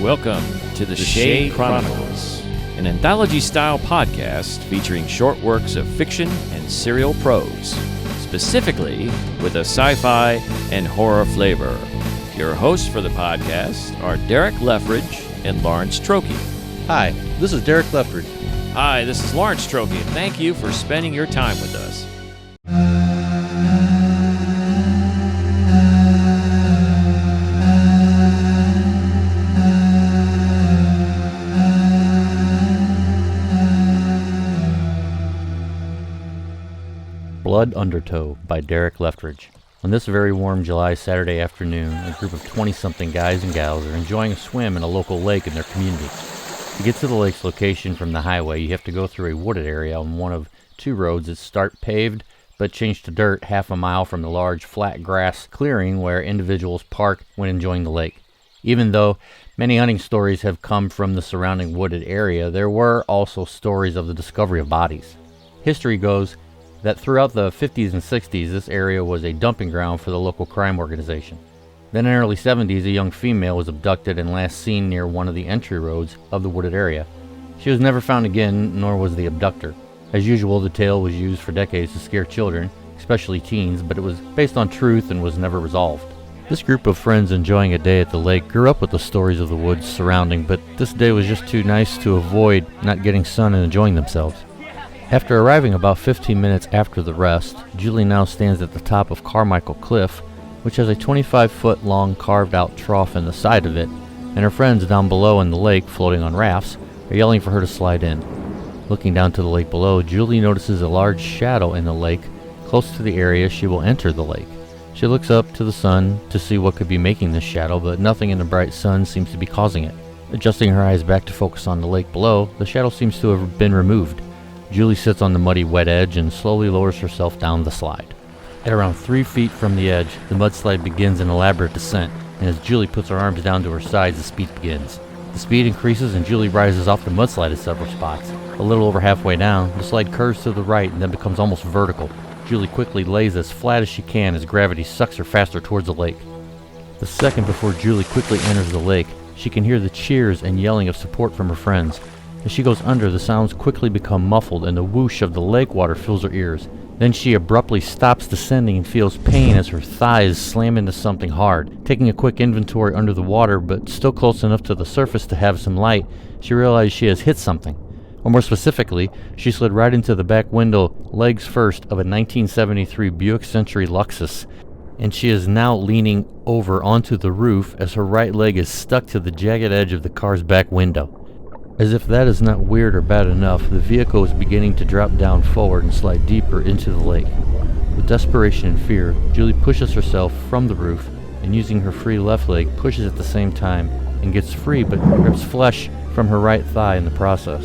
Welcome to the Shade Chronicles, an anthology-style podcast featuring short works of fiction and serial prose, specifically with a sci-fi and horror flavor. Your hosts for the podcast are Derek Leftridge and Lawrence Trokey. Hi, this is Derek Leftridge. Hi, this is Lawrence Trokey, and thank you for spending your time with us. Blood Undertow by Derek Leftridge. On this very warm July Saturday afternoon, a group of 20-something guys and gals are enjoying a swim in a local lake in their community. To get to the lake's location from the highway, you have to go through a wooded area on one of two roads that start paved but change to dirt half a mile from the large flat grass clearing where individuals park when enjoying the lake. Even though many hunting stories have come from the surrounding wooded area, there were also stories of the discovery of bodies. History goes that throughout the 50s and 60s, this area was a dumping ground for the local crime organization. Then in the early 70s, a young female was abducted and last seen near one of the entry roads of the wooded area. She was never found again, nor was the abductor. As usual, the tale was used for decades to scare children, especially teens, but it was based on truth and was never resolved. This group of friends enjoying a day at the lake grew up with the stories of the woods surrounding, but this day was just too nice to avoid not getting sun and enjoying themselves. After arriving about 15 minutes after the rest, Julie now stands at the top of Carmichael Cliff, which has a 25-foot long carved-out trough in the side of it, and her friends down below in the lake, floating on rafts, are yelling for her to slide in. Looking down to the lake below, Julie notices a large shadow in the lake, close to the area she will enter the lake. She looks up to the sun to see what could be making this shadow, but nothing in the bright sun seems to be causing it. Adjusting her eyes back to focus on the lake below, the shadow seems to have been removed. Julie sits on the muddy, wet edge and slowly lowers herself down the slide. At around 3 feet from the edge, the mudslide begins an elaborate descent, and as Julie puts her arms down to her sides, the speed begins. The speed increases and Julie rises off the mudslide at several spots. A little over halfway down, the slide curves to the right and then becomes almost vertical. Julie quickly lays as flat as she can as gravity sucks her faster towards the lake. The second before Julie quickly enters the lake, she can hear the cheers and yelling of support from her friends. As she goes under, the sounds quickly become muffled and the whoosh of the lake water fills her ears. Then she abruptly stops descending and feels pain as her thighs slam into something hard. Taking a quick inventory under the water, but still close enough to the surface to have some light, she realizes she has hit something. Or more specifically, she slid right into the back window, legs first, of a 1973 Buick Century Luxus, and she is now leaning over onto the roof as her right leg is stuck to the jagged edge of the car's back window. As if that is not weird or bad enough, the vehicle is beginning to drop down forward and slide deeper into the lake. With desperation and fear, Julie pushes herself from the roof and using her free left leg pushes at the same time and gets free but rips flesh from her right thigh in the process.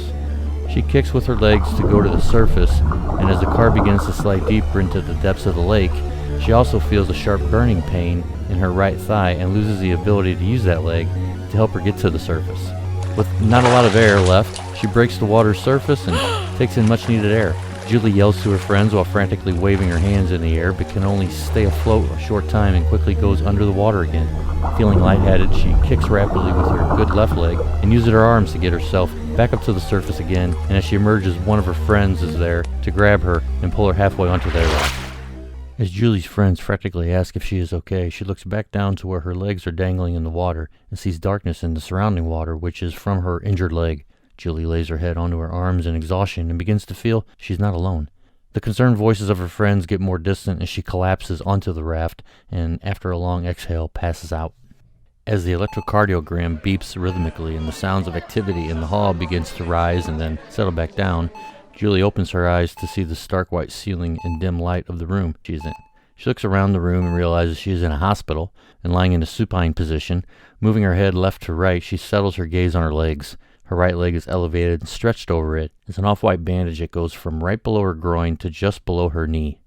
She kicks with her legs to go to the surface, and as the car begins to slide deeper into the depths of the lake, she also feels a sharp burning pain in her right thigh and loses the ability to use that leg to help her get to the surface. With not a lot of air left, she breaks the water's surface and takes in much needed air. Julie yells to her friends while frantically waving her hands in the air, but can only stay afloat a short time and quickly goes under the water again. Feeling lightheaded, she kicks rapidly with her good left leg and uses her arms to get herself back up to the surface again, and as she emerges, one of her friends is there to grab her and pull her halfway onto their raft. As Julie's friends frantically ask if she is okay, she looks back down to where her legs are dangling in the water and sees darkness in the surrounding water, which is from her injured leg. Julie lays her head onto her arms in exhaustion and begins to feel she's not alone. The concerned voices of her friends get more distant as she collapses onto the raft and, after a long exhale, passes out. As the electrocardiogram beeps rhythmically and the sounds of activity in the hall begins to rise and then settle back down, Julie opens her eyes to see the stark white ceiling and dim light of the room she is in. She looks around the room and realizes she is in a hospital and lying in a supine position. Moving her head left to right, she settles her gaze on her legs. Her right leg is elevated and stretched over it is an off-white bandage that goes from right below her groin to just below her knee.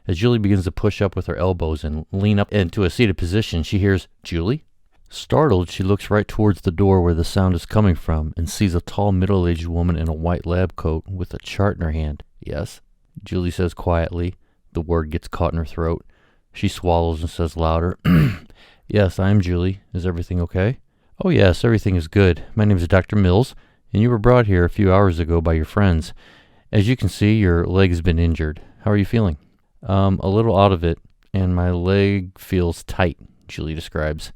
As Julie begins to push up with her elbows and lean up into a seated position, she hears, "Julie?" Startled, she looks right towards the door where the sound is coming from and sees a tall, middle-aged woman in a white lab coat with a chart in her hand. "Yes?" Julie says quietly. The word gets caught in her throat. She swallows and says louder, "Yes, I am Julie. Is everything okay?" "Oh yes, everything is good. My name is Dr. Mills, and you were brought here a few hours ago by your friends. As you can see, your leg has been injured. How are you feeling?" A little out of it, and my leg feels tight," Julie describes.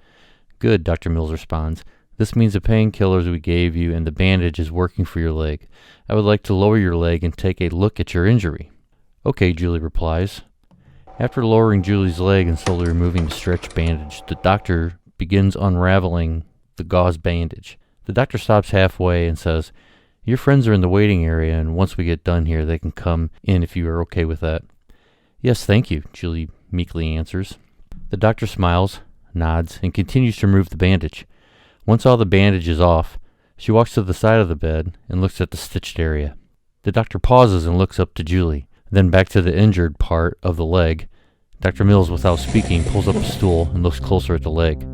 "Good," Dr. Mills responds. "This means the painkillers we gave you and the bandage is working for your leg. I would like to lower your leg and take a look at your injury." "Okay," Julie replies. After lowering Julie's leg and slowly removing the stretch bandage, the doctor begins unraveling the gauze bandage. The doctor stops halfway and says, "Your friends are in the waiting area, and once we get done here, they can come in if you are okay with that." "Yes, thank you," Julie meekly answers. The doctor smiles, nods, and continues to remove the bandage. Once all the bandage is off, she walks to the side of the bed and looks at the stitched area. The doctor pauses and looks up to Julie, then back to the injured part of the leg. Dr. Mills, without speaking, pulls up a stool and looks closer at the leg.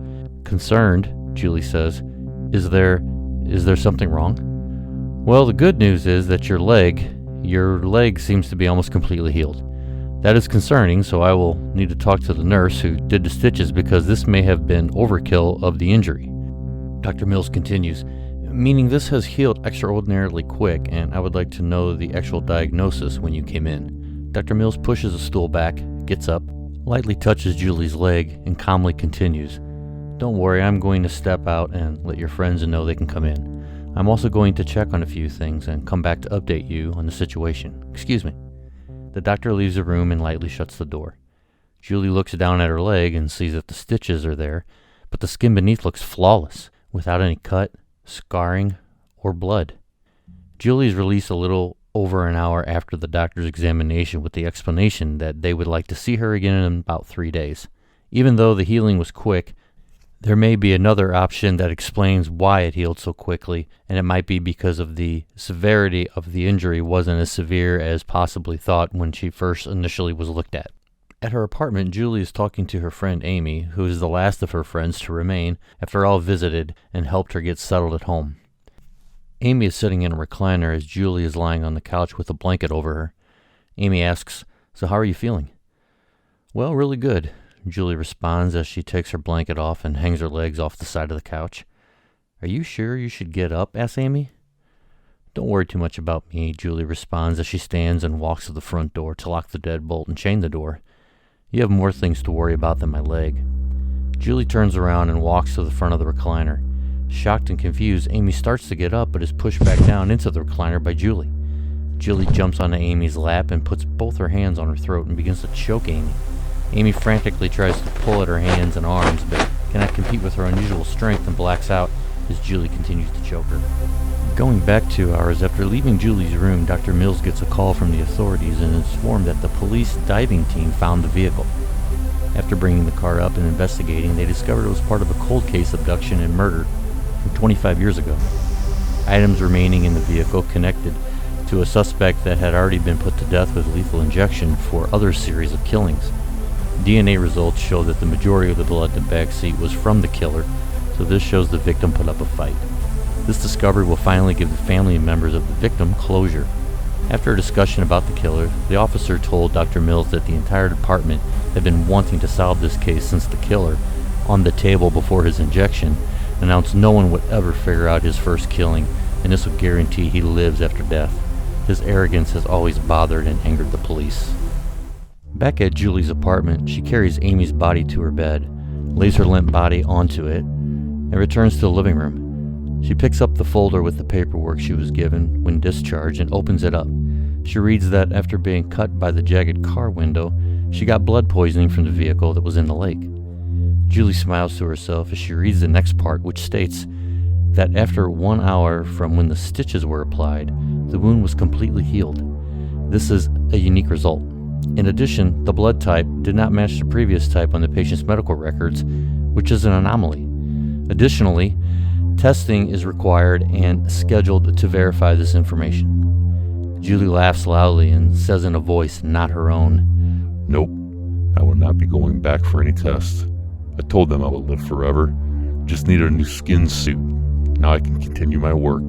Concerned, Julie says, Is there something wrong?" "Well, the good news is that your leg seems to be almost completely healed. That is concerning, so I will need to talk to the nurse who did the stitches because this may have been overkill of the injury." Dr. Mills continues, "Meaning this has healed extraordinarily quick, and I would like to know the actual diagnosis when you came in." Dr. Mills pushes a stool back, gets up, lightly touches Julie's leg, and calmly continues, "Don't worry, I'm going to step out and let your friends know they can come in. I'm also going to check on a few things and come back to update you on the situation. Excuse me." The doctor leaves the room and lightly shuts the door. Julie looks down at her leg and sees that the stitches are there, but the skin beneath looks flawless, without any cut, scarring, or blood. Julie is released a little over an hour after the doctor's examination with the explanation that they would like to see her again in about 3 days. Even though the healing was quick, there may be another option that explains why it healed so quickly, and it might be because of the severity of the injury wasn't as severe as possibly thought when she first initially was looked at. At her apartment, Julie is talking to her friend Amy, who is the last of her friends to remain after all visited and helped her get settled at home. Amy is sitting in a recliner as Julie is lying on the couch with a blanket over her. Amy asks, "So how are you feeling?" "Well, really good," Julie responds as she takes her blanket off and hangs her legs off the side of the couch. "Are you sure you should get up?" asks Amy. "Don't worry too much about me," Julie responds as she stands and walks to the front door to lock the deadbolt and chain the door. "You have more things to worry about than my leg." Julie turns around and walks to the front of the recliner. Shocked and confused, Amy starts to get up but is pushed back down into the recliner by Julie. Julie jumps onto Amy's lap and puts both her hands on her throat and begins to choke Amy. Amy frantically tries to pull at her hands and arms but cannot compete with her unusual strength and blacks out as Julie continues to choke her. Going back 2 hours after leaving Julie's room, Dr. Mills gets a call from the authorities and is informed that the police diving team found the vehicle. After bringing the car up and investigating, they discovered it was part of a cold case abduction and murder from 25 years ago. Items remaining in the vehicle connected to a suspect that had already been put to death with lethal injection for other series of killings. DNA results show that the majority of the blood in the backseat was from the killer, so this shows the victim put up a fight. This discovery will finally give the family members of the victim closure. After a discussion about the killer, the officer told Dr. Mills that the entire department had been wanting to solve this case since the killer, on the table before his injection, announced no one would ever figure out his first killing, and this would guarantee he lives after death. His arrogance has always bothered and angered the police. Back at Julie's apartment, she carries Amy's body to her bed, lays her limp body onto it, and returns to the living room. She picks up the folder with the paperwork she was given when discharged and opens it up. She reads that after being cut by the jagged car window, she got blood poisoning from the vehicle that was in the lake. Julie smiles to herself as she reads the next part, which states that after 1 hour from when the stitches were applied, the wound was completely healed. This is a unique result. In addition, the blood type did not match the previous type on the patient's medical records, which is an anomaly. Additionally, testing is required and scheduled to verify this information. Julie laughs loudly and says in a voice not her own, "Nope, I will not be going back for any tests. I told them I would live forever. Just needed a new skin suit. Now I can continue my work."